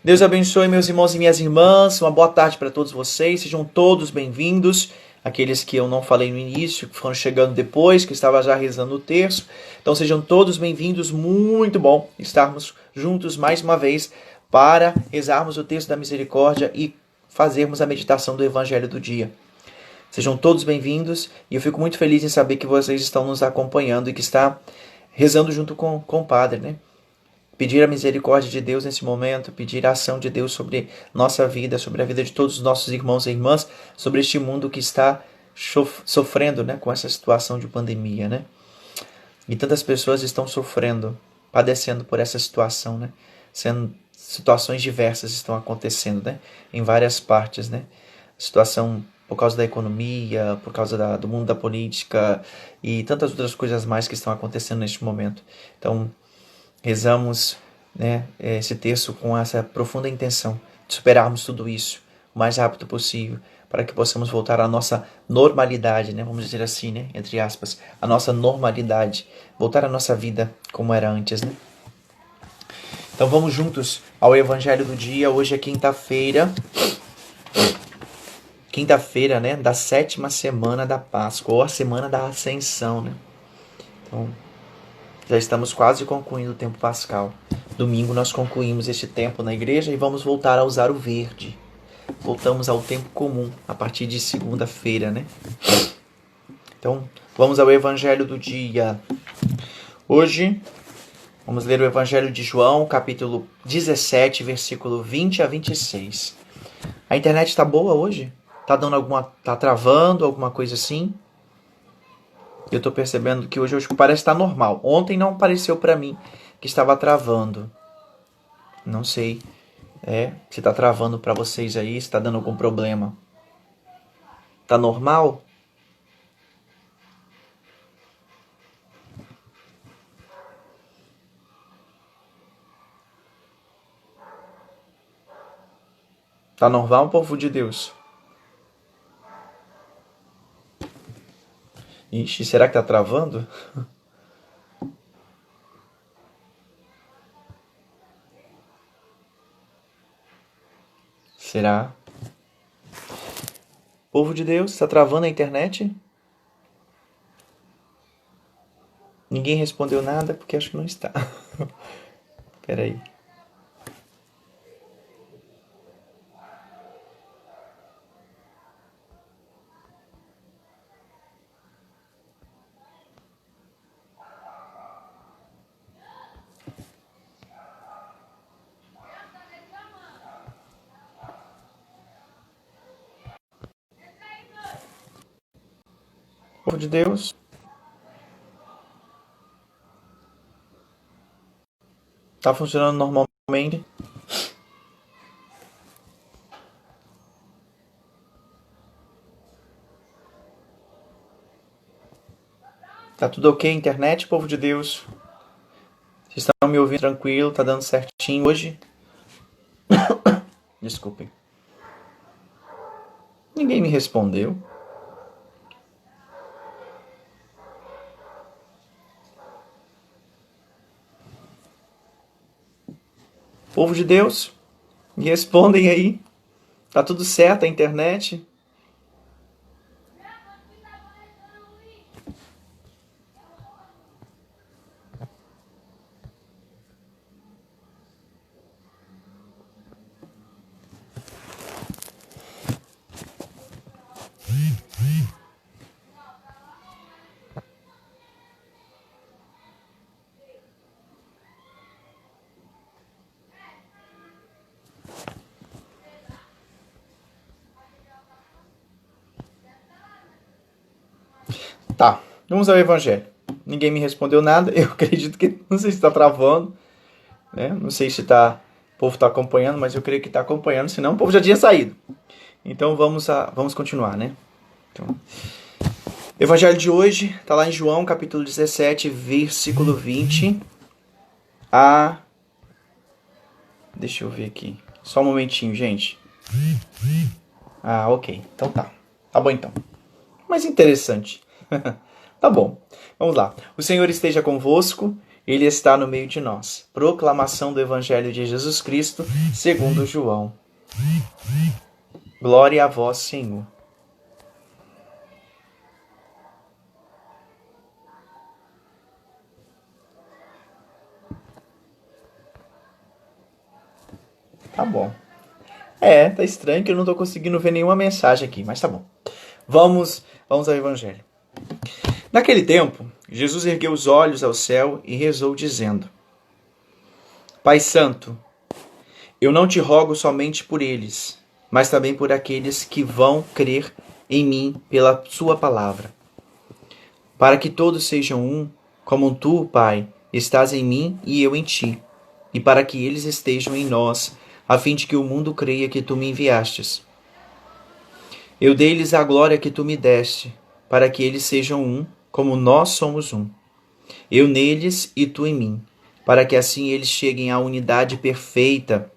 Deus abençoe meus irmãos e minhas irmãs. Uma boa tarde para todos vocês. Sejam todos bem-vindos. Aqueles que eu não falei no início, que foram chegando depois, que estava já rezando o terço. Então sejam todos bem-vindos. Muito bom estarmos juntos mais uma vez para rezarmos o texto da misericórdia e fazermos a meditação do Evangelho do dia. Sejam todos bem-vindos e eu fico muito feliz em saber que vocês estão nos acompanhando e que está rezando junto com o Padre, né? Pedir a misericórdia de Deus nesse momento, pedir a ação de Deus sobre nossa vida, sobre a vida de todos os nossos irmãos e irmãs, sobre este mundo que está sofrendo, né, com essa situação de pandemia, né? E tantas pessoas estão sofrendo, padecendo por essa situação, né? Situações diversas estão acontecendo, né? Em várias partes, né? Situação por causa da economia, por causa do mundo da política e tantas outras coisas mais que estão acontecendo neste momento. Então, rezamos, né, esse texto com essa profunda intenção de superarmos tudo isso o mais rápido possível, para que possamos voltar à nossa normalidade, né, vamos dizer assim, né, entre aspas, a nossa normalidade, voltar à nossa vida como era antes, né? Então vamos juntos ao Evangelho do dia. Hoje é quinta-feira, né, da 7ª semana da Páscoa, ou a semana da Ascensão, né? Então, já estamos quase concluindo o tempo pascal. Domingo nós concluímos este tempo na igreja e vamos voltar a usar o verde. Voltamos ao tempo comum a partir de segunda-feira, né? Então, vamos ao Evangelho do dia. Hoje, vamos ler o Evangelho de João, capítulo 17, versículo 20 a 26. A internet está boa hoje? Tá travando, alguma coisa assim? Eu tô percebendo que hoje parece estar normal. Ontem não pareceu para mim que estava travando. Não sei se tá travando para vocês aí, se tá dando algum problema. Tá normal? Tá normal, povo de Deus? Ixi, será que tá travando? Será? Povo de Deus, está travando a internet? Ninguém respondeu nada porque acho que não está. Peraí. Povo de Deus. Tá funcionando normalmente. Tá tudo ok, internet, povo de Deus? Vocês estão me ouvindo tranquilo? Tá dando certinho hoje? Desculpem. Ninguém me respondeu. Povo de Deus, me respondem aí. Tá tudo certo a internet? Tá, vamos ao Evangelho. Ninguém me respondeu nada. Eu acredito que, não sei se está travando, né? Não sei se o povo está acompanhando, mas eu creio que está acompanhando, senão o povo já tinha saído. Então vamos continuar, né? Então, Evangelho de hoje está lá em João, capítulo 17, versículo 20 a... Deixa eu ver aqui. Só um momentinho, gente. Ah, ok. Então tá. Tá bom então. Mas interessante. Tá bom. Vamos lá. O Senhor esteja convosco. Ele está no meio de nós. Proclamação do Evangelho de Jesus Cristo, segundo João. Glória a vós, Senhor. Tá bom. Tá estranho que eu não estou conseguindo ver nenhuma mensagem aqui, mas tá bom. Vamos ao Evangelho. Naquele tempo, Jesus ergueu os olhos ao céu e rezou, dizendo: Pai Santo, eu não te rogo somente por eles, mas também por aqueles que vão crer em mim pela sua palavra, para que todos sejam um, como tu, Pai, estás em mim e eu em ti, e para que eles estejam em nós, a fim de que o mundo creia que tu me enviastes. Eu dei-lhes a glória que tu me deste, para que eles sejam um, como nós somos um. Eu neles e tu em mim, para que assim eles cheguem à unidade perfeita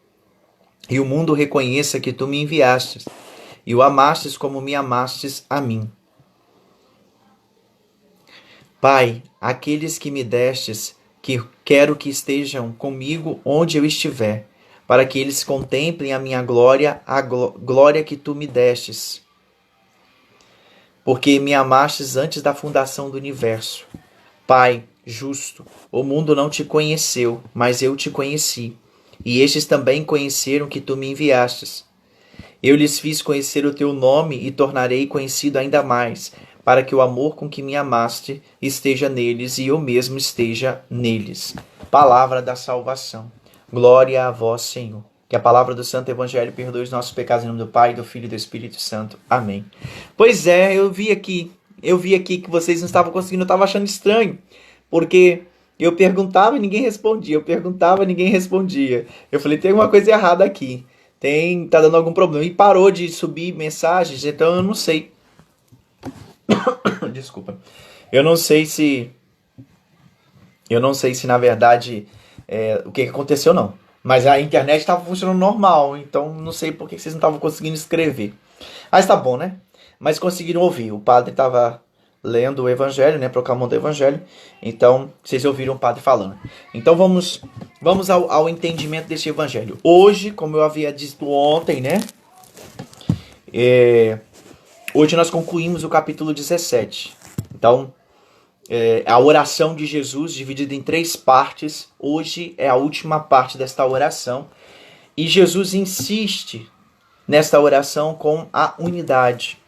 e o mundo reconheça que tu me enviastes e o amastes como me amastes a mim. Pai, aqueles que me destes, que quero que estejam comigo onde eu estiver, para que eles contemplem a minha glória, a glória que tu me destes. Porque me amastes antes da fundação do universo. Pai justo, o mundo não te conheceu, mas eu te conheci, e estes também conheceram que tu me enviastes. Eu lhes fiz conhecer o teu nome e tornarei conhecido ainda mais, para que o amor com que me amaste esteja neles e eu mesmo esteja neles. Palavra da salvação. Glória a vós, Senhor. Que a palavra do Santo Evangelho perdoe os nossos pecados em nome do Pai, do Filho e do Espírito Santo. Amém. Pois é, eu vi aqui que vocês não estavam conseguindo, eu estava achando estranho, porque eu perguntava e ninguém respondia, Eu falei, tem alguma coisa errada aqui, tá dando algum problema. E parou de subir mensagens, então eu não sei. Desculpa. Eu não sei se na verdade o que aconteceu, não. Mas a internet estava funcionando normal, então não sei por que vocês não estavam conseguindo escrever. Mas tá bom, né? Mas conseguiram ouvir. O padre estava lendo o Evangelho, né? Proclamando o Evangelho. Então, vocês ouviram o padre falando. Então, vamos ao entendimento desse Evangelho. Hoje, como eu havia dito ontem, né? Hoje nós concluímos o capítulo 17. Então, a oração de Jesus, dividida em 3 partes. Hoje é a última parte desta oração. E Jesus insiste nesta oração com a unidade.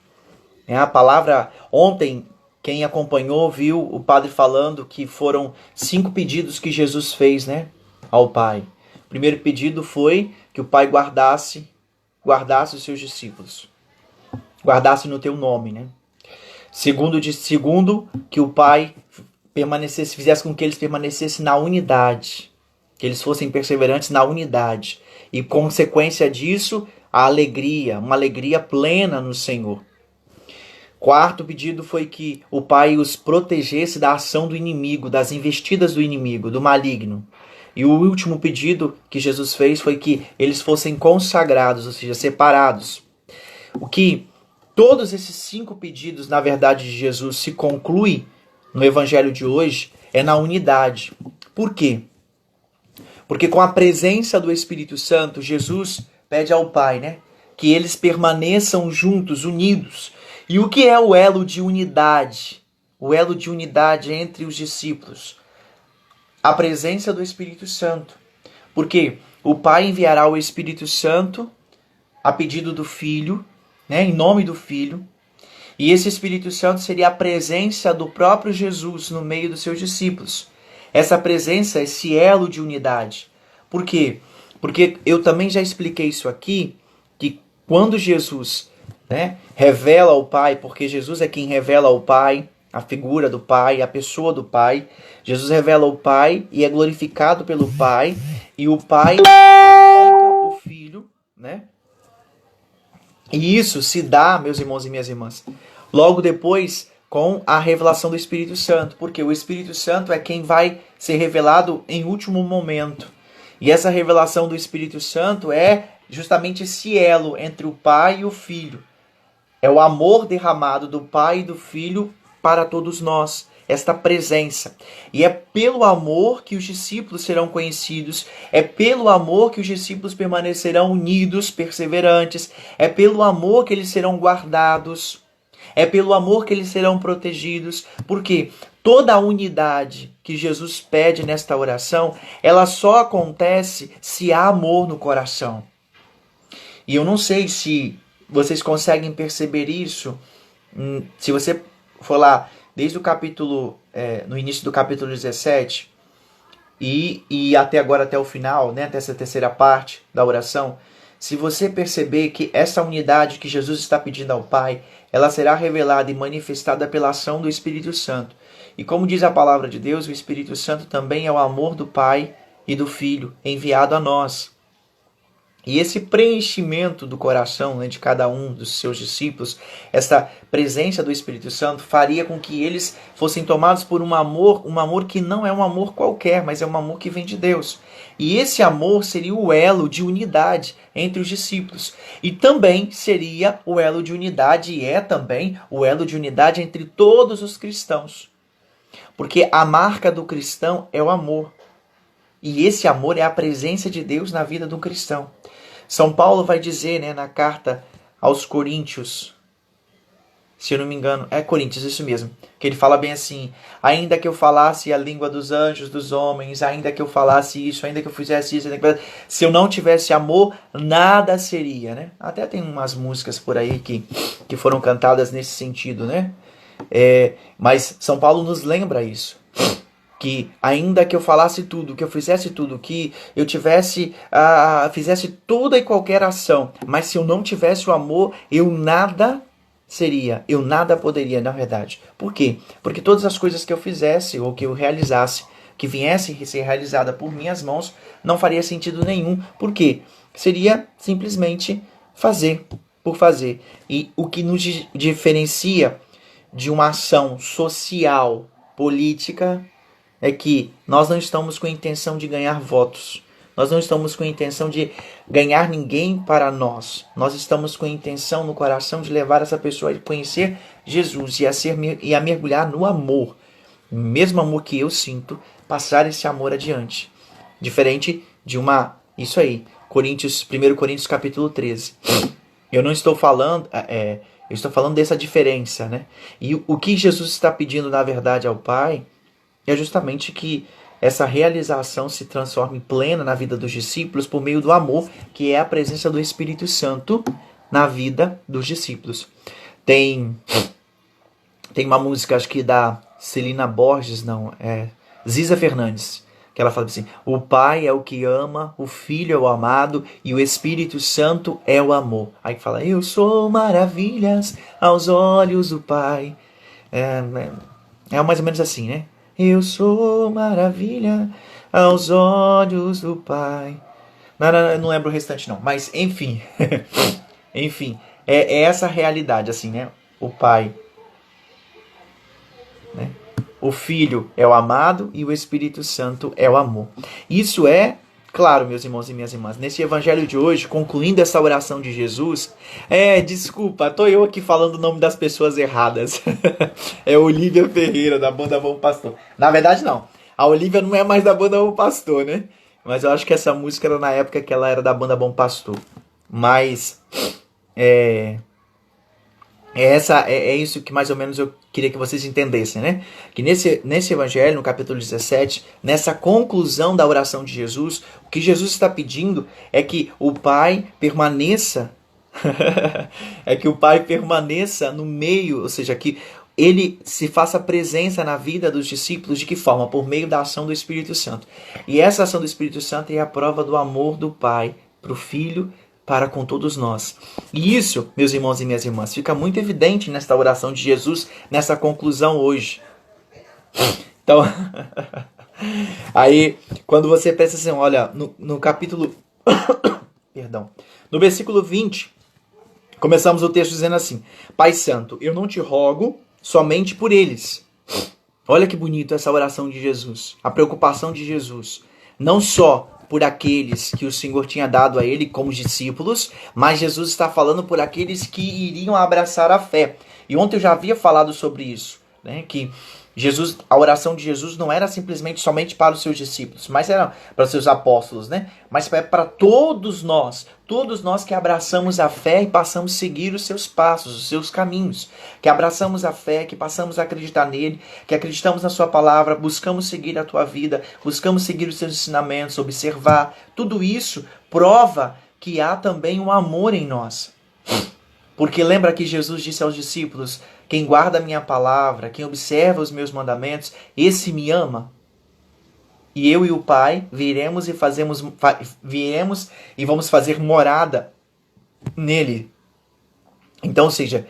A palavra, ontem, quem acompanhou, viu o padre falando que foram 5 pedidos que Jesus fez, né, ao Pai. O primeiro pedido foi que o Pai guardasse os seus discípulos. Guardasse no teu nome, né? Segundo, que o Pai fizesse com que eles permanecessem na unidade, que eles fossem perseverantes na unidade. E, consequência disso, a alegria, uma alegria plena no Senhor. Quarto pedido foi que o Pai os protegesse da ação do inimigo, das investidas do inimigo, do maligno. E o último pedido que Jesus fez foi que eles fossem consagrados, ou seja, separados. O que todos esses 5 pedidos, na verdade, de Jesus se conclui no Evangelho de hoje é na unidade. Por quê? Porque com a presença do Espírito Santo, Jesus pede ao Pai, né, que eles permaneçam juntos, unidos. E o que é o elo de unidade? O elo de unidade entre os discípulos? A presença do Espírito Santo. Porque o Pai enviará o Espírito Santo a pedido do Filho, né, em nome do Filho. E esse Espírito Santo seria a presença do próprio Jesus no meio dos seus discípulos. Essa presença, esse elo de unidade. Por quê? Porque eu também já expliquei isso aqui, que quando Jesus, né, revela o Pai, porque Jesus é quem revela o Pai, a figura do Pai, a pessoa do Pai. Jesus revela o Pai e é glorificado pelo Pai. E o Pai glorifica o Filho, né? E isso se dá, meus irmãos e minhas irmãs, logo depois com a revelação do Espírito Santo. Porque o Espírito Santo é quem vai ser revelado em último momento. E essa revelação do Espírito Santo é justamente esse elo entre o Pai e o Filho. É o amor derramado do Pai e do Filho para todos nós. esta presença. E é pelo amor que os discípulos serão conhecidos, é pelo amor que os discípulos permanecerão unidos, perseverantes, é pelo amor que eles serão guardados, é pelo amor que eles serão protegidos, porque toda a unidade que Jesus pede nesta oração, ela só acontece se há amor no coração. E eu não sei se vocês conseguem perceber isso. Se você for lá desde o capítulo, no início do capítulo 17 e até agora, até o final, né, até essa terceira parte da oração, se você perceber que essa unidade que Jesus está pedindo ao Pai, ela será revelada e manifestada pela ação do Espírito Santo. E como diz a palavra de Deus, o Espírito Santo também é o amor do Pai e do Filho enviado a nós. E esse preenchimento do coração, né, de cada um dos seus discípulos, essa presença do Espírito Santo, faria com que eles fossem tomados por um amor que não é um amor qualquer, mas é um amor que vem de Deus. E esse amor seria o elo de unidade entre os discípulos. E também seria o elo de unidade, e é também o elo de unidade entre todos os cristãos. Porque a marca do cristão é o amor. E esse amor é a presença de Deus na vida do cristão. São Paulo vai dizer, né, na carta aos Coríntios, se eu não me engano, é Coríntios, isso mesmo, que ele fala bem assim: ainda que eu falasse a língua dos anjos, dos homens, ainda que eu falasse isso, ainda que eu fizesse isso, se eu não tivesse amor, nada seria, né? Até tem umas músicas por aí que foram cantadas nesse sentido, né? Mas São Paulo nos lembra isso. Que ainda que eu falasse tudo, que eu fizesse tudo, que eu fizesse toda e qualquer ação, mas se eu não tivesse o amor, eu nada seria, eu nada poderia, na verdade. Por quê? Porque todas as coisas que eu fizesse ou que eu realizasse, que viesse a ser realizada por minhas mãos, não faria sentido nenhum. Por quê? Seria simplesmente fazer por fazer. E o que nos diferencia de uma ação social, política, é que nós não estamos com a intenção de ganhar votos. Nós não estamos com a intenção de ganhar ninguém para nós. Nós estamos com a intenção no coração de levar essa pessoa a conhecer Jesus e a mergulhar no amor. O mesmo amor que eu sinto, passar esse amor adiante. Diferente de isso aí, 1 Coríntios capítulo 13. Eu não estou falando... eu estou falando dessa diferença, né? E o que Jesus está pedindo, na verdade, ao Pai é justamente que essa realização se transforme plena na vida dos discípulos por meio do amor, que é a presença do Espírito Santo na vida dos discípulos. Tem uma música, acho que da Celina Borges, Ziza Fernandes, que ela fala assim: o Pai é o que ama, o Filho é o amado e o Espírito Santo é o amor. Aí fala: eu sou maravilhas aos olhos do Pai. É mais ou menos assim, né? Eu sou maravilha aos olhos do Pai. Não lembro o restante não, mas enfim. Enfim, é essa a realidade, assim, né? O Pai, né? O Filho é o amado e o Espírito Santo é o amor. Isso é, claro, meus irmãos e minhas irmãs, nesse evangelho de hoje, concluindo essa oração de Jesus, desculpa, tô eu aqui falando o nome das pessoas erradas. É Olívia Ferreira, da banda Bom Pastor. Na verdade, não. A Olívia não é mais da banda Bom Pastor, né? Mas eu acho que essa música era na época que ela era da banda Bom Pastor. Mas é isso que mais ou menos eu queria que vocês entendessem, né? Que nesse evangelho, no capítulo 17, nessa conclusão da oração de Jesus, o que Jesus está pedindo é que o Pai permaneça no meio, ou seja, que ele se faça presença na vida dos discípulos. De que forma? Por meio da ação do Espírito Santo. E essa ação do Espírito Santo é a prova do amor do Pai para o Filho, para com todos nós. E isso, meus irmãos e minhas irmãs, fica muito evidente nesta oração de Jesus, nessa conclusão hoje. Então, aí, quando você pensa assim, olha, no capítulo... Perdão. No versículo 20, começamos o texto dizendo assim: Pai Santo, eu não te rogo somente por eles. Olha que bonito essa oração de Jesus, a preocupação de Jesus. Não só por aqueles que o Senhor tinha dado a ele como discípulos, mas Jesus está falando por aqueles que iriam abraçar a fé. E ontem eu já havia falado sobre isso. né, que Jesus, a oração de Jesus não era simplesmente somente para os seus discípulos, mas era para os seus apóstolos, né? Mas é para todos nós que abraçamos a fé e passamos a seguir os seus passos, os seus caminhos, que abraçamos a fé, que passamos a acreditar nele, que acreditamos na sua palavra, buscamos seguir a tua vida, buscamos seguir os seus ensinamentos, observar. Tudo isso prova que há também um amor em nós. Porque lembra que Jesus disse aos discípulos: quem guarda a minha palavra, quem observa os meus mandamentos, esse me ama. E eu e o Pai viremos e vamos fazer morada nele. Então, ou seja,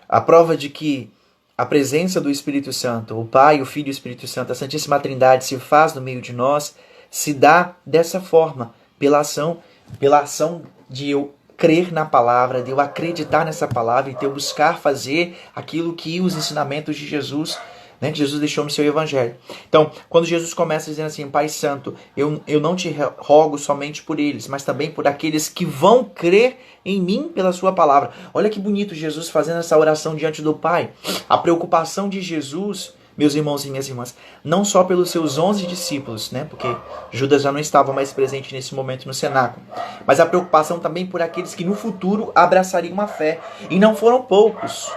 a prova de que a presença do Espírito Santo, o Pai, o Filho e o Espírito Santo, a Santíssima Trindade se faz no meio de nós, se dá dessa forma, pela ação de eu crer na palavra, de eu acreditar nessa palavra e de eu buscar fazer aquilo que os ensinamentos de Jesus, né, que Jesus deixou no seu evangelho. Então, quando Jesus começa dizendo assim: Pai Santo, eu não te rogo somente por eles, mas também por aqueles que vão crer em mim pela sua palavra. Olha que bonito Jesus fazendo essa oração diante do Pai. A preocupação de Jesus, meus irmãos e minhas irmãs, não só pelos seus 11 discípulos, né? Porque Judas já não estava mais presente nesse momento no cenáculo, mas a preocupação também por aqueles que no futuro abraçariam a fé. E não foram poucos.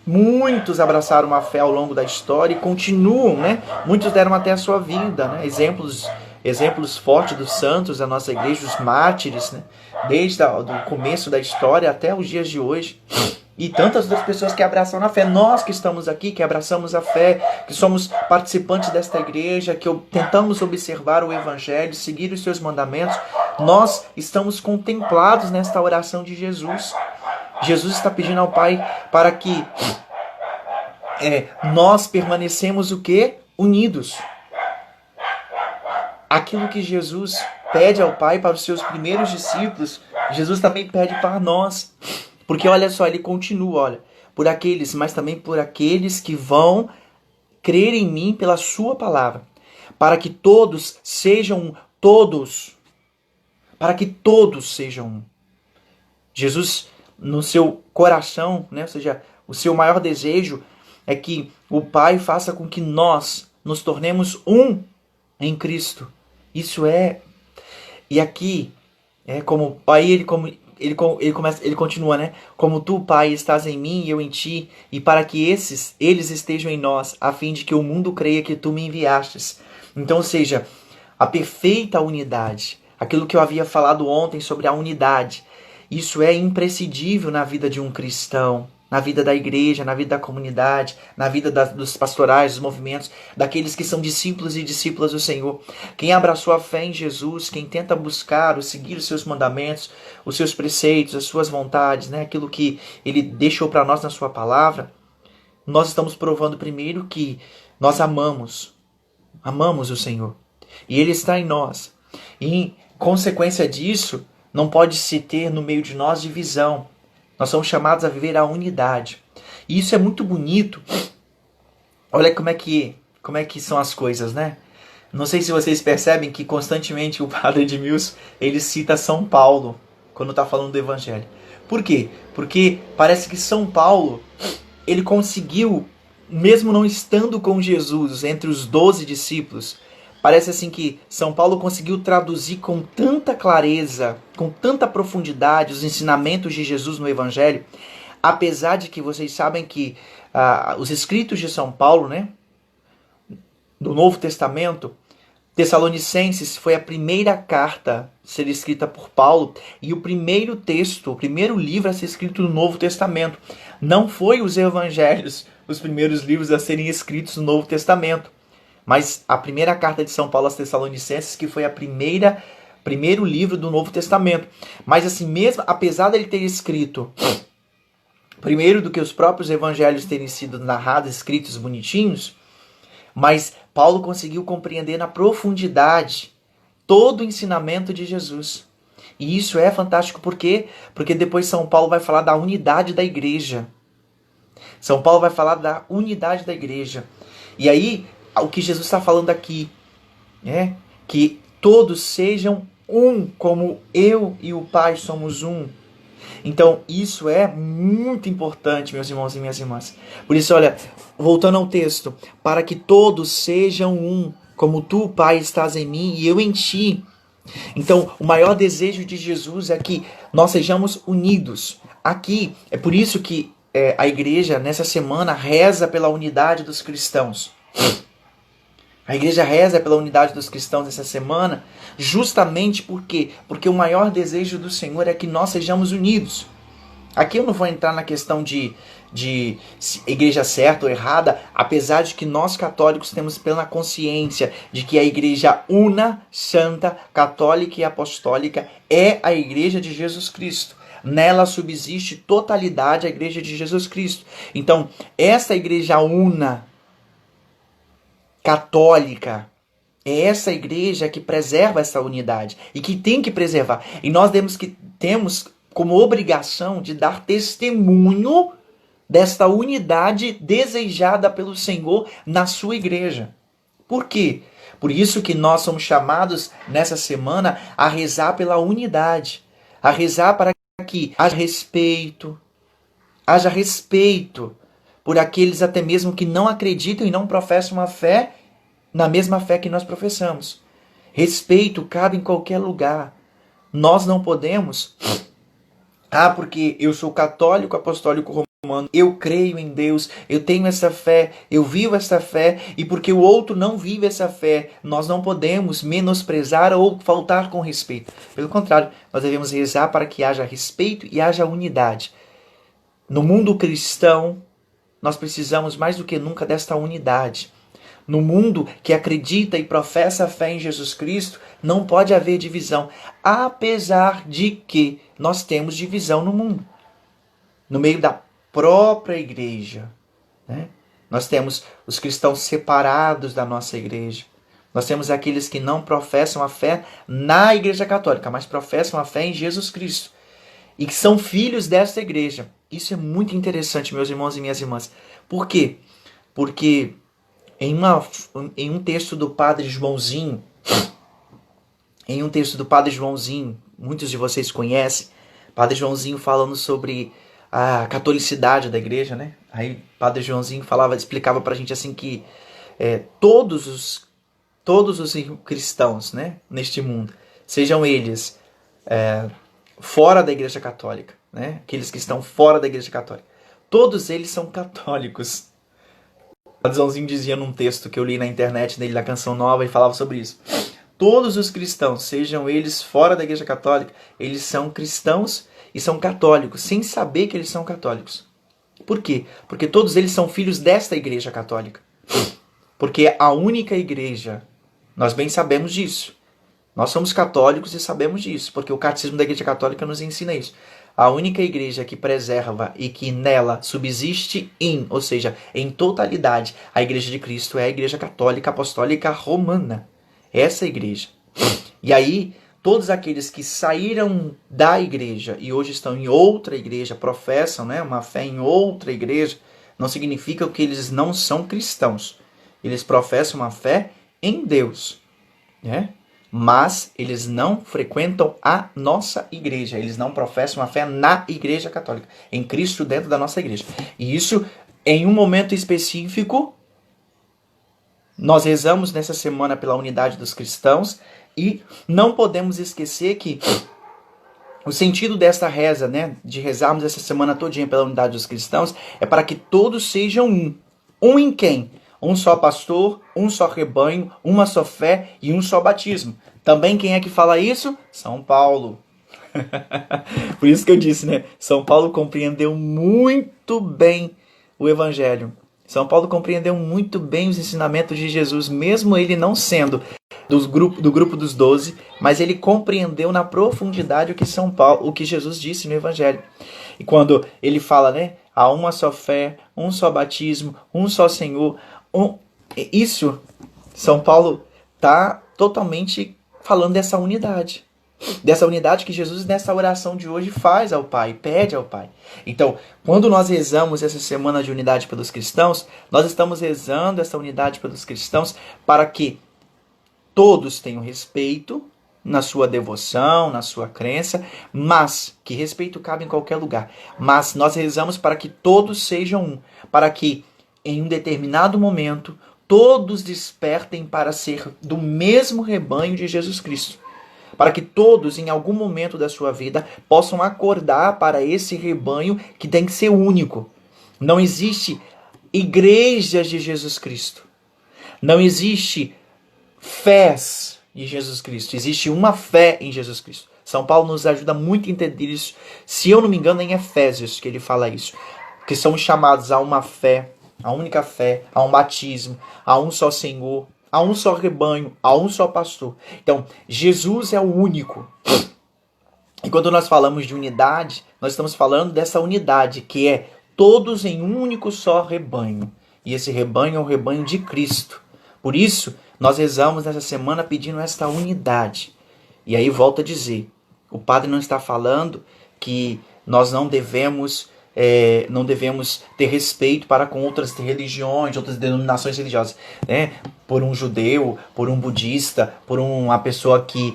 Muitos abraçaram a fé ao longo da história e continuam, né? Muitos deram até a sua vida, né? Exemplos fortes dos santos da nossa igreja, os mártires, né? Desde o começo da história até os dias de hoje. E tantas outras pessoas que abraçam a fé. Nós que estamos aqui, que abraçamos a fé, que somos participantes desta igreja, que tentamos observar o Evangelho, seguir os seus mandamentos, nós estamos contemplados nesta oração de Jesus. Jesus está pedindo ao Pai para que nós permanecemos o quê? Unidos. Aquilo que Jesus pede ao Pai para os seus primeiros discípulos, Jesus também pede para nós. Porque olha só, ele continua, olha, por aqueles, mas também por aqueles que vão crer em mim pela sua palavra, para que todos sejam um. Jesus, no seu coração, né, ou seja, o seu maior desejo é que o Pai faça com que nós nos tornemos um em Cristo. Isso é... E aqui, ele continua, né? Como tu, Pai, estás em mim e eu em ti, e para que eles estejam em nós, a fim de que o mundo creia que tu me enviastes. Então, ou seja, a perfeita unidade, aquilo que eu havia falado ontem sobre a unidade, isso é imprescindível na vida de um cristão, na vida da igreja, na vida da comunidade, na vida dos pastorais, dos movimentos, daqueles que são discípulos e discípulas do Senhor. Quem abraçou a fé em Jesus, quem tenta buscar, seguir os seus mandamentos, os seus preceitos, as suas vontades, né? Aquilo que ele deixou para nós na sua palavra, nós estamos provando primeiro que nós amamos o Senhor. E ele está em nós. E em consequência disso, não pode se ter no meio de nós divisão. Nós somos chamados a viver a unidade. E isso é muito bonito. Olha como é que são as coisas, né? Não sei se vocês percebem que constantemente o padre Edmilson, ele cita São Paulo quando está falando do Evangelho. Por quê? Porque parece que São Paulo, ele conseguiu, mesmo não estando com Jesus entre os 12 discípulos, parece assim que São Paulo conseguiu traduzir com tanta clareza, com tanta profundidade os ensinamentos de Jesus no Evangelho, apesar de que vocês sabem que os escritos de São Paulo, né, do Novo Testamento, Tessalonicenses foi a primeira carta a ser escrita por Paulo e o primeiro texto, o primeiro livro a ser escrito no Novo Testamento. Não foi os Evangelhos, os primeiros livros a serem escritos no Novo Testamento. Mas a primeira carta de São Paulo aos Tessalonicenses, que foi primeiro livro do Novo Testamento. Mas assim mesmo, apesar dele ter escrito primeiro do que os próprios evangelhos terem sido narrados, escritos bonitinhos, mas Paulo conseguiu compreender na profundidade todo o ensinamento de Jesus. E isso é fantástico, por quê? Porque depois São Paulo vai falar da unidade da igreja. São Paulo vai falar da unidade da igreja. E aí, o que Jesus está falando aqui é que todos sejam um, como eu e o Pai somos um. Então, isso é muito importante, meus irmãos e minhas irmãs. Por isso, olha, voltando ao texto, para que todos sejam um, como tu, Pai, estás em mim e eu em ti. Então, o maior desejo de Jesus é que nós sejamos unidos. Aqui, é por isso que a igreja, nessa semana, reza pela unidade dos cristãos. A igreja reza pela unidade dos cristãos essa semana, justamente porque o maior desejo do Senhor é que nós sejamos unidos. Aqui eu não vou entrar na questão de igreja certa ou errada, apesar de que nós católicos temos plena consciência de que a igreja una, santa, católica e apostólica é a igreja de Jesus Cristo. Nela subsiste totalidade a igreja de Jesus Cristo. Então, essa igreja una, católica, é essa igreja que preserva essa unidade e que tem que preservar. E nós temos como obrigação de dar testemunho desta unidade desejada pelo Senhor na sua igreja. Por quê? Por isso que nós somos chamados nessa semana a rezar pela unidade, a rezar para que haja respeito por aqueles até mesmo que não acreditam e não professam uma fé na mesma fé que nós professamos. Respeito cabe em qualquer lugar. Nós não podemos, porque eu sou católico, apostólico romano, eu creio em Deus, eu tenho essa fé, eu vivo essa fé, e porque o outro não vive essa fé, nós não podemos menosprezar ou faltar com respeito. Pelo contrário, nós devemos rezar para que haja respeito e haja unidade. No mundo cristão, nós precisamos mais do que nunca desta unidade. No mundo que acredita e professa a fé em Jesus Cristo, não pode haver divisão, apesar de que nós temos divisão no mundo. No meio da própria igreja, né? Nós temos os cristãos separados da nossa igreja. Nós temos aqueles que não professam a fé na igreja católica, mas professam a fé em Jesus Cristo. E que são filhos dessa igreja. Isso é muito interessante, meus irmãos e minhas irmãs. Por quê? Porque em um texto do Padre Joãozinho, muitos de vocês conhecem, Padre Joãozinho falando sobre a catolicidade da igreja, né? Aí Padre Joãozinho explicava pra gente assim que todos os cristãos, né, neste mundo, sejam eles fora da igreja católica, né? Aqueles que estão fora da igreja católica, todos eles são católicos. O Joãozinho dizia num texto que eu li na internet dele, da Canção Nova, e falava sobre isso. Todos os cristãos, sejam eles fora da igreja católica, eles são cristãos e são católicos, sem saber que eles são católicos. Por quê? Porque todos eles são filhos desta igreja católica. Porque a única igreja, nós bem sabemos disso. Nós somos católicos e sabemos disso, porque o catecismo da igreja católica nos ensina isso. A única igreja que preserva e que nela subsiste ou seja, em totalidade, a igreja de Cristo é a igreja católica apostólica romana. Essa igreja. E aí, todos aqueles que saíram da igreja e hoje estão em outra igreja, professam, né, uma fé em outra igreja, não significa que eles não são cristãos. Eles professam uma fé em Deus, né? Mas eles não frequentam a nossa igreja, eles não professam a fé na igreja católica, em Cristo dentro da nossa igreja. E isso, em um momento específico, nós rezamos nessa semana pela unidade dos cristãos e não podemos esquecer que o sentido desta reza, né, de rezarmos essa semana todinha pela unidade dos cristãos, é para que todos sejam um. Um em quem? Um só pastor, um só rebanho, uma só fé e um só batismo. Também quem é que fala isso? São Paulo. Por isso que eu disse, né? São Paulo compreendeu muito bem o Evangelho. São Paulo compreendeu muito bem os ensinamentos de Jesus, mesmo ele não sendo do grupo dos 12, mas ele compreendeu na profundidade o que Jesus disse no Evangelho. E quando ele fala, né? Há uma só fé, um só batismo, um só Senhor. Isso, São Paulo está totalmente falando dessa unidade. Dessa unidade que Jesus, nessa oração de hoje, faz ao Pai, pede ao Pai. Então, quando nós rezamos essa semana de unidade pelos cristãos, nós estamos rezando essa unidade pelos cristãos para que todos tenham respeito, na sua devoção, na sua crença, mas que respeito cabe em qualquer lugar. Mas nós rezamos para que todos sejam um, para que em um determinado momento todos despertem para ser do mesmo rebanho de Jesus Cristo. Para que todos, em algum momento da sua vida, possam acordar para esse rebanho que tem que ser único. Não existe igrejas de Jesus Cristo. Não existe fés de Jesus Cristo. Existe uma fé em Jesus Cristo. São Paulo nos ajuda muito a entender isso. Se eu não me engano, é em Efésios que ele fala isso. Que somos chamados a uma fé, a única fé, a um batismo, a um só Senhor, a um só rebanho, a um só pastor. Então, Jesus é o único. E quando nós falamos de unidade, nós estamos falando dessa unidade, que é todos em um único só rebanho. E esse rebanho é o rebanho de Cristo. Por isso, nós rezamos nessa semana pedindo esta unidade. E aí volto a dizer, o padre não está falando que nós não devemos ter respeito para com outras religiões, outras denominações religiosas, né? Por um judeu, por um budista, por uma pessoa que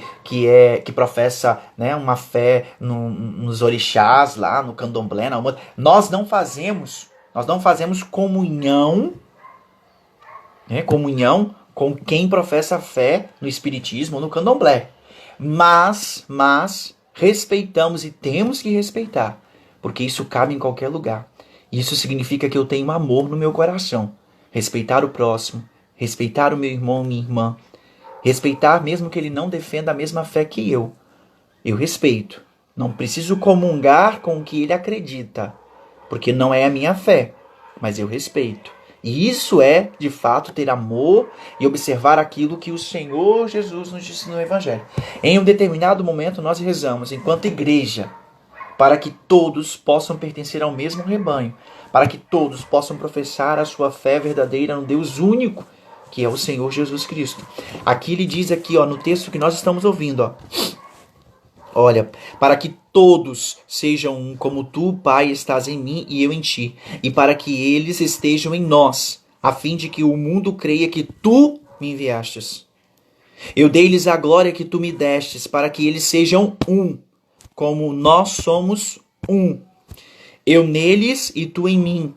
professa, né, uma fé nos orixás lá, no candomblé, na Umbanda. Nós não fazemos comunhão, né, comunhão com quem professa fé no espiritismo ou no candomblé. Mas respeitamos e temos que respeitar, porque isso cabe em qualquer lugar. Isso significa que eu tenho amor no meu coração. Respeitar o próximo, respeitar o meu irmão, minha irmã, respeitar mesmo que ele não defenda a mesma fé que eu. Eu respeito. Não preciso comungar com o que ele acredita, porque não é a minha fé, mas eu respeito. E isso é, de fato, ter amor e observar aquilo que o Senhor Jesus nos disse no Evangelho. Em um determinado momento nós rezamos, enquanto igreja, para que todos possam pertencer ao mesmo rebanho, para que todos possam professar a sua fé verdadeira no Deus único, que é o Senhor Jesus Cristo. Aqui ele diz aqui, no texto que nós estamos ouvindo, olha, para que todos sejam um, como tu, Pai, estás em mim e eu em ti, e para que eles estejam em nós, a fim de que o mundo creia que tu me enviastes. Eu dei-lhes a glória que tu me destes, para que eles sejam um, como nós somos um. Eu neles e tu em mim,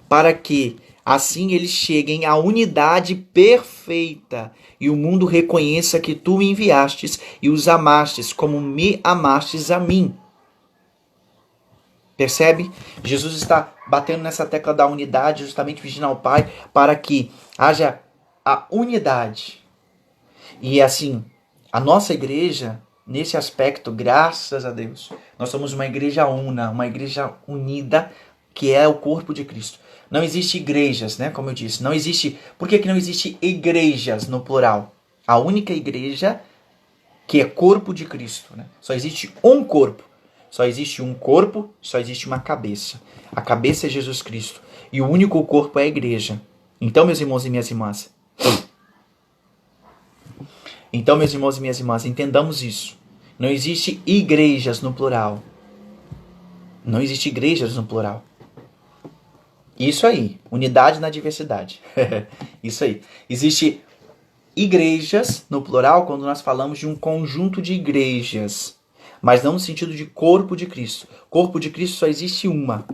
para que assim eles cheguem à unidade perfeita e o mundo reconheça que tu me enviastes e os amastes como me amastes a mim. Percebe? Jesus está batendo nessa tecla da unidade, justamente pedindo ao Pai para que haja a unidade. E assim, a nossa igreja, nesse aspecto, graças a Deus, nós somos uma igreja una, uma igreja unida, que é o corpo de Cristo. Não existe igrejas, né? Como eu disse, não existe. Por que não existe igrejas no plural? A única igreja que é corpo de Cristo, né? Só existe um corpo. Só existe um corpo, só existe uma cabeça. A cabeça é Jesus Cristo. E o único corpo é a igreja. Então, meus irmãos e minhas irmãs, entendamos isso. Não existe igrejas no plural. Não existe igrejas no plural. Isso aí, unidade na diversidade. Isso aí. Existe igrejas no plural quando nós falamos de um conjunto de igrejas, mas não no sentido de corpo de Cristo. Corpo de Cristo só existe uma.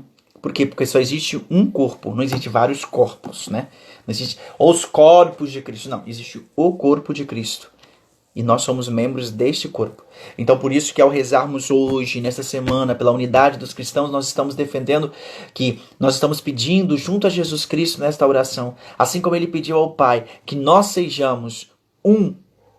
Por quê? Porque só existe um corpo, não existe vários corpos, né? Não existe os corpos de Cristo, não. Existe o corpo de Cristo. E nós somos membros deste corpo. Então, por isso que ao rezarmos hoje, nesta semana, pela unidade dos cristãos, nós estamos defendendo que nós estamos pedindo junto a Jesus Cristo nesta oração, assim como ele pediu ao Pai, que nós sejamos um,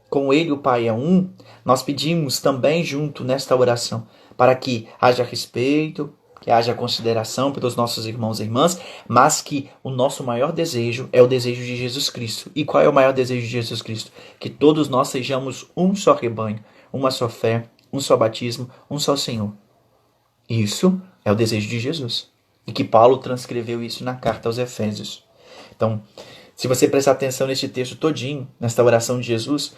com ele o Pai é um, nós pedimos também junto nesta oração, para que haja respeito, que haja consideração pelos nossos irmãos e irmãs, mas que o nosso maior desejo é o desejo de Jesus Cristo. E qual é o maior desejo de Jesus Cristo? Que todos nós sejamos um só rebanho, uma só fé, um só batismo, um só Senhor. Isso é o desejo de Jesus. E que Paulo transcreveu isso na carta aos Efésios. Então, se você prestar atenção neste texto todinho, nesta oração de Jesus,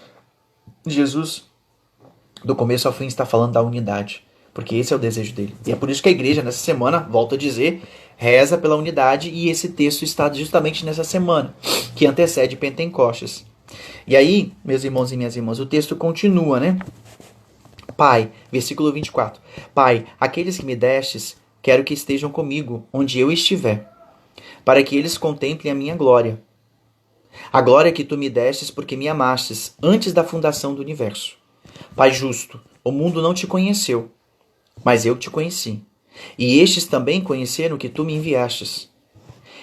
do começo ao fim, está falando da unidade. Porque esse é o desejo dele. E é por isso que a igreja, nessa semana, volto a dizer, reza pela unidade, e esse texto está justamente nessa semana, que antecede Pentecostes. E aí, meus irmãos e minhas irmãs, o texto continua, né? Pai, versículo 24. Pai, aqueles que me destes, quero que estejam comigo, onde eu estiver, para que eles contemplem a minha glória. A glória que tu me destes porque me amastes antes da fundação do universo. Pai justo, o mundo não te conheceu, mas eu te conheci. E estes também conheceram que tu me enviastes.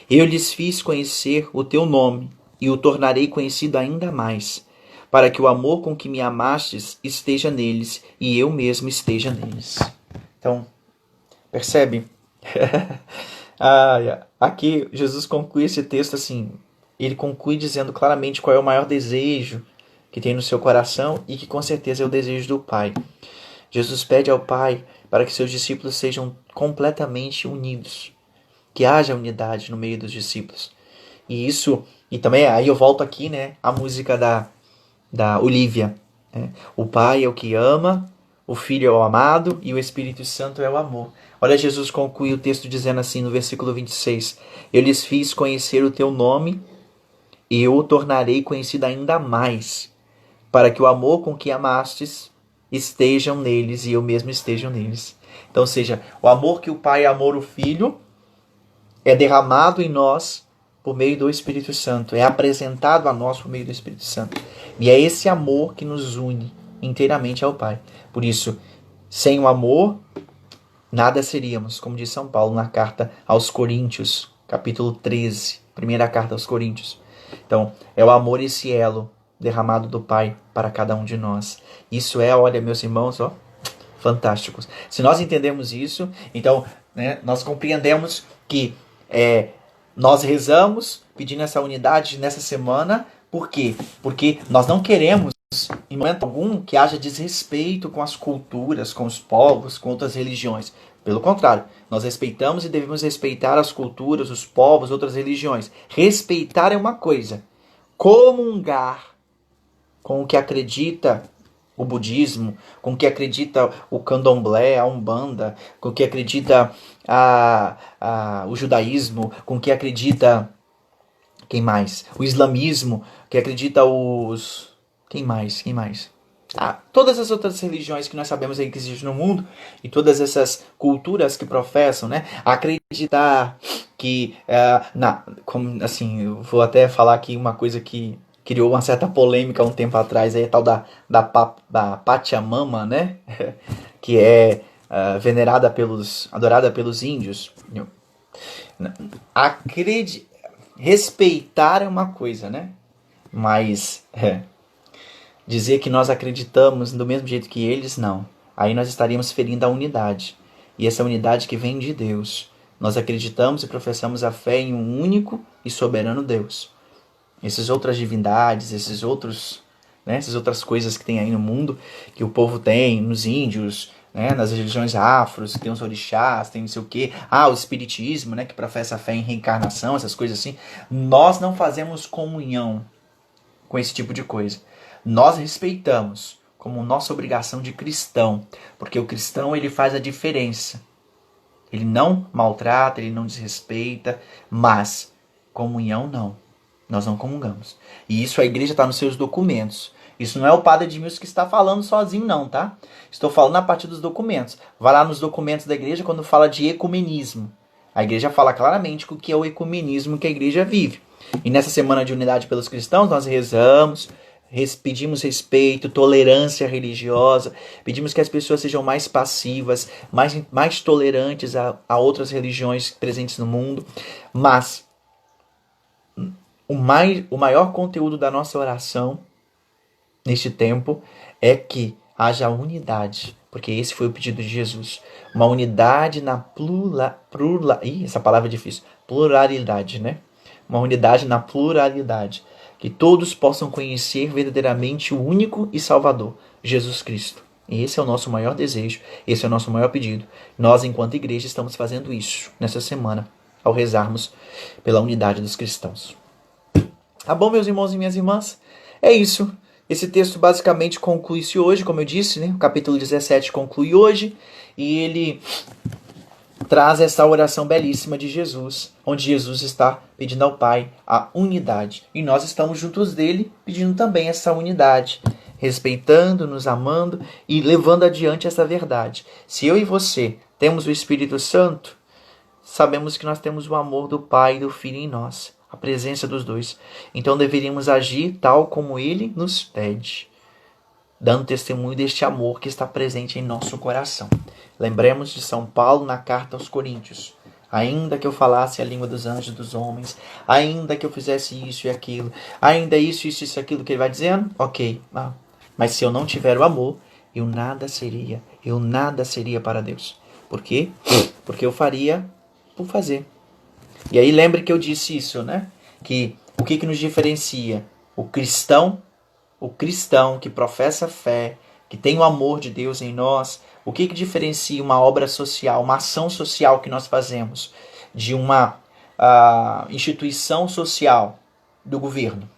Eu lhes fiz conhecer o teu nome e o tornarei conhecido ainda mais, para que o amor com que me amastes esteja neles e eu mesmo esteja neles. Então, percebe? Aqui Jesus conclui esse texto assim, ele conclui dizendo claramente qual é o maior desejo que tem no seu coração e que com certeza é o desejo do Pai. Jesus pede ao Pai para que seus discípulos sejam completamente unidos, que haja unidade no meio dos discípulos. E também aí eu volto aqui, né, a música da Olivia, né? O Pai é o que ama, o Filho é o amado e o Espírito Santo é o amor. Olha, Jesus conclui o texto dizendo assim no versículo 26, eu lhes fiz conhecer o teu nome e eu o tornarei conhecido ainda mais, para que o amor com que amastes estejam neles e eu mesmo esteja neles. Então, ou seja, o amor que o Pai amou o Filho é derramado em nós por meio do Espírito Santo, é apresentado a nós por meio do Espírito Santo. E é esse amor que nos une inteiramente ao Pai. Por isso, sem o amor, nada seríamos, como diz São Paulo na carta aos Coríntios, capítulo 13, primeira carta aos Coríntios. Então, é o amor esse elo derramado do Pai para cada um de nós. Isso é, olha, meus irmãos, ó, fantásticos. Se nós entendemos isso, então, né, nós compreendemos que nós rezamos pedindo essa unidade nessa semana. Por quê? Porque nós não queremos, em momento algum, que haja desrespeito com as culturas, com os povos, com outras religiões. Pelo contrário, nós respeitamos e devemos respeitar as culturas, os povos, outras religiões. Respeitar é uma coisa. Comungar com o que acredita o budismo, com o que acredita o candomblé, a umbanda, com o que acredita o judaísmo, com o que acredita, quem mais? O islamismo, que acredita os... Quem mais? Todas as outras religiões que nós sabemos aí que existem no mundo e todas essas culturas que professam, né? Acreditar que, como, assim, eu vou até falar aqui uma coisa que criou uma certa polêmica um tempo atrás, aí, a tal da Pachamama, né? Que é adorada pelos índios. Respeitar é uma coisa, né? Mas dizer que nós acreditamos do mesmo jeito que eles, não. Aí nós estaríamos ferindo a unidade. E essa unidade que vem de Deus. Nós acreditamos e professamos a fé em um único e soberano Deus. Essas outras divindades, essas outras coisas que tem aí no mundo, que o povo tem, nos índios, né, nas religiões afros, tem os orixás, tem não sei o quê. O espiritismo, né, que professa a fé em reencarnação, essas coisas assim. Nós não fazemos comunhão com esse tipo de coisa. Nós respeitamos como nossa obrigação de cristão, porque o cristão ele faz a diferença. Ele não maltrata, ele não desrespeita, mas comunhão não. Nós não comungamos. E isso a igreja está nos seus documentos. Isso não é o padre Edmilson que está falando sozinho, não, tá? Estou falando a partir dos documentos. Vai lá nos documentos da igreja quando fala de ecumenismo. A igreja fala claramente o que é o ecumenismo que a igreja vive. E nessa semana de unidade pelos cristãos, nós rezamos, pedimos respeito, tolerância religiosa, pedimos que as pessoas sejam mais passivas, mais tolerantes a outras religiões presentes no mundo. Mas o maior conteúdo da nossa oração neste tempo é que haja unidade, porque esse foi o pedido de Jesus. Uma unidade na essa palavra é difícil. Pluralidade, né? Uma unidade na pluralidade. Que todos possam conhecer verdadeiramente o único e Salvador, Jesus Cristo. E esse é o nosso maior desejo, esse é o nosso maior pedido. Nós, enquanto igreja, estamos fazendo isso nessa semana, ao rezarmos pela unidade dos cristãos. Tá bom, meus irmãos e minhas irmãs? É isso. Esse texto basicamente conclui-se hoje, como eu disse, né? O capítulo 17 conclui hoje. E ele traz essa oração belíssima de Jesus, onde Jesus está pedindo ao Pai a unidade. E nós estamos juntos dele, pedindo também essa unidade, respeitando, nos amando e levando adiante essa verdade. Se eu e você temos o Espírito Santo, sabemos que nós temos o amor do Pai e do Filho em nós, a presença dos dois. Então deveríamos agir tal como Ele nos pede, dando testemunho deste amor que está presente em nosso coração. Lembremos de São Paulo na carta aos Coríntios. Ainda que eu falasse a língua dos anjos e dos homens, ainda que eu fizesse isso e aquilo, ainda isso e aquilo que ele vai dizendo, ok. Mas se eu não tiver o amor, eu nada seria para Deus. Por quê? Porque eu faria por fazer. E aí lembre que eu disse isso, né? Que o que nos diferencia? O cristão que professa fé, que tem o amor de Deus em nós, o que diferencia uma obra social, uma ação social que nós fazemos de uma instituição social do governo?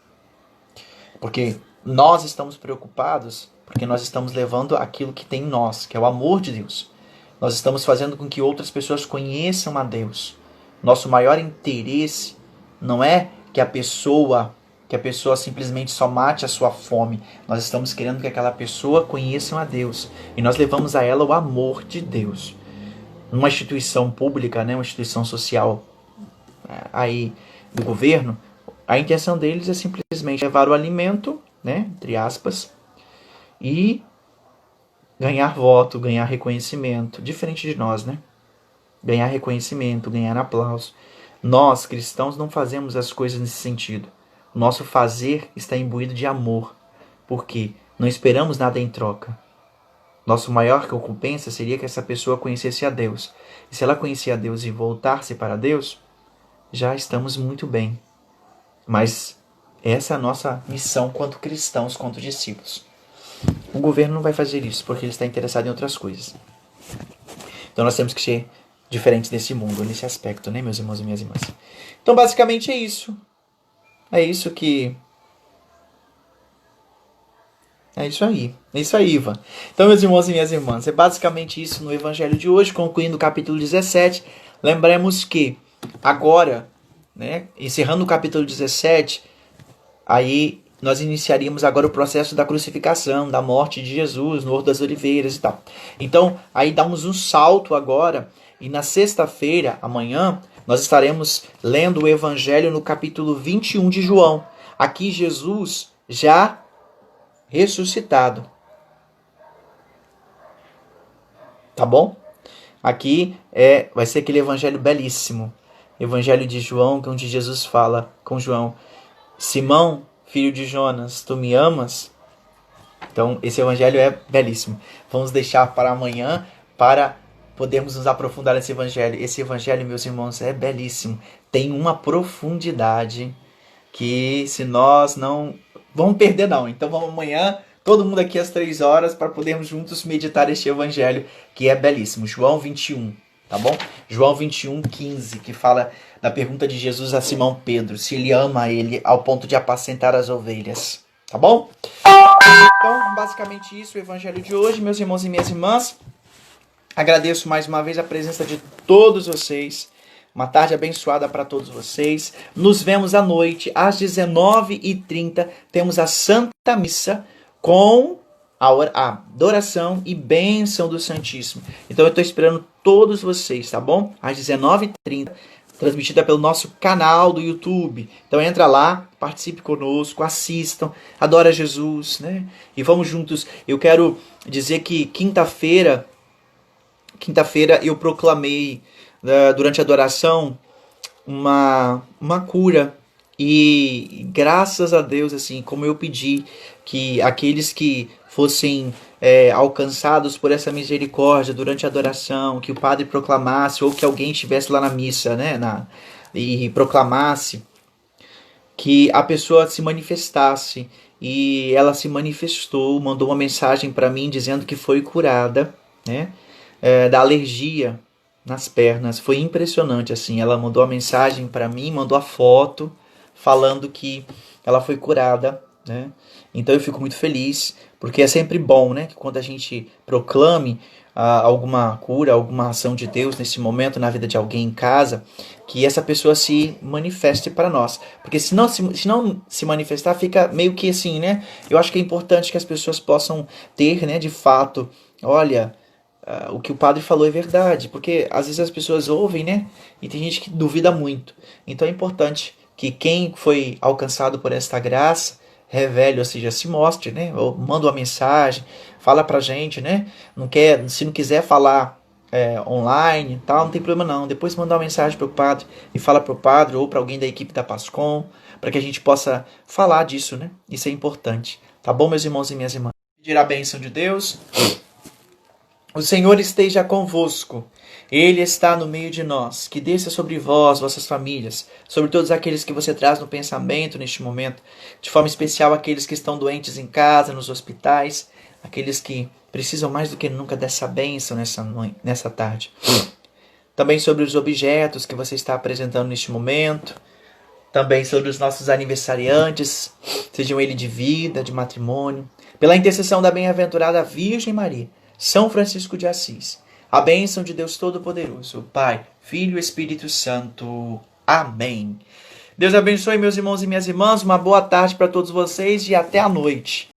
Porque nós estamos preocupados, porque nós estamos levando aquilo que tem em nós, que é o amor de Deus. Nós estamos fazendo com que outras pessoas conheçam a Deus. Nosso maior interesse não é que a pessoa simplesmente só mate a sua fome. Nós estamos querendo que aquela pessoa conheça a Deus. E nós levamos a ela o amor de Deus. Numa instituição pública, né, uma instituição social aí do governo, a intenção deles é simplesmente levar o alimento, né, entre aspas, e ganhar voto, ganhar reconhecimento. Diferente de nós, né? Ganhar reconhecimento, ganhar aplauso. Nós, cristãos, não fazemos as coisas nesse sentido. O nosso fazer está imbuído de amor, porque não esperamos nada em troca. Nosso maior recompensa seria que essa pessoa conhecesse a Deus. E se ela conhecer a Deus e voltar-se para Deus, já estamos muito bem. Mas essa é a nossa missão quanto cristãos, quanto discípulos. O governo não vai fazer isso, porque ele está interessado em outras coisas. Então nós temos que ser diferentes desse mundo, nesse aspecto, né, meus irmãos e minhas irmãs? Então basicamente é isso. É isso aí. É isso aí, Ivan. Então, meus irmãos e minhas irmãs, é basicamente isso no Evangelho de hoje, concluindo o capítulo 17. Lembremos que agora, né, encerrando o capítulo 17, aí nós iniciaríamos agora o processo da crucificação, da morte de Jesus no Horto das Oliveiras e tal. Então, aí damos um salto agora, e na sexta-feira, amanhã, nós estaremos lendo o Evangelho no capítulo 21 de João. Aqui Jesus já ressuscitado. Tá bom? Aqui vai ser aquele evangelho belíssimo. Evangelho de João, onde Jesus fala com João: Simão, filho de Jonas, tu me amas? Então, esse evangelho é belíssimo. Vamos deixar para amanhã para podermos nos aprofundar nesse evangelho. Esse evangelho, meus irmãos, é belíssimo. Tem uma profundidade que se nós não vamos perder, não. Então vamos amanhã, todo mundo aqui às 3 horas, para podermos juntos meditar este evangelho que é belíssimo. João 21, tá bom? João 21, 15, que fala da pergunta de Jesus a Simão Pedro, se ele ama ele ao ponto de apacentar as ovelhas. Tá bom? Então, basicamente isso, o evangelho de hoje, meus irmãos e minhas irmãs. Agradeço mais uma vez a presença de todos vocês. Uma tarde abençoada para todos vocês. Nos vemos à noite, às 19h30. Temos a Santa Missa com a adoração e bênção do Santíssimo. Então eu estou esperando todos vocês, tá bom? Às 19h30, transmitida pelo nosso canal do YouTube. Então entra lá, participe conosco, assistam, adora Jesus, né? E vamos juntos. Eu quero dizer que quinta-feira eu proclamei durante a adoração uma cura, e graças a Deus, assim, como eu pedi que aqueles que fossem alcançados por essa misericórdia durante a adoração, que o padre proclamasse, ou que alguém estivesse lá na missa, né, e proclamasse, que a pessoa se manifestasse, e ela se manifestou, mandou uma mensagem para mim dizendo que foi curada, né, da alergia nas pernas. Foi impressionante, assim. Ela mandou a mensagem para mim, mandou a foto falando que ela foi curada, né? Então eu fico muito feliz, porque é sempre bom, né, que quando a gente proclame, alguma cura, alguma ação de Deus nesse momento na vida de alguém em casa, que essa pessoa se manifeste para nós. Porque se não se manifestar, fica meio que assim, né? Eu acho que é importante que as pessoas possam ter, né, de fato, olha, o que o padre falou é verdade, porque às vezes as pessoas ouvem, né? E tem gente que duvida muito. Então é importante que quem foi alcançado por esta graça revele, ou seja, se mostre, né? Ou manda uma mensagem, fala pra gente, né? Se não quiser falar online e tal, não tem problema não. Depois manda uma mensagem pro padre e fala pro padre ou para alguém da equipe da Pascom, para que a gente possa falar disso, né? Isso é importante. Tá bom, meus irmãos e minhas irmãs? Pedir a bênção de Deus. O Senhor esteja convosco. Ele está no meio de nós. Que desça sobre vós, vossas famílias, sobre todos aqueles que você traz no pensamento neste momento, de forma especial aqueles que estão doentes em casa, nos hospitais, aqueles que precisam mais do que nunca dessa bênção nessa tarde. Também sobre os objetos que você está apresentando neste momento, também sobre os nossos aniversariantes, sejam eles de vida, de matrimônio, pela intercessão da bem-aventurada Virgem Maria, São Francisco de Assis, a bênção de Deus Todo-Poderoso, Pai, Filho e Espírito Santo. Amém. Deus abençoe meus irmãos e minhas irmãs, uma boa tarde para todos vocês e até a noite.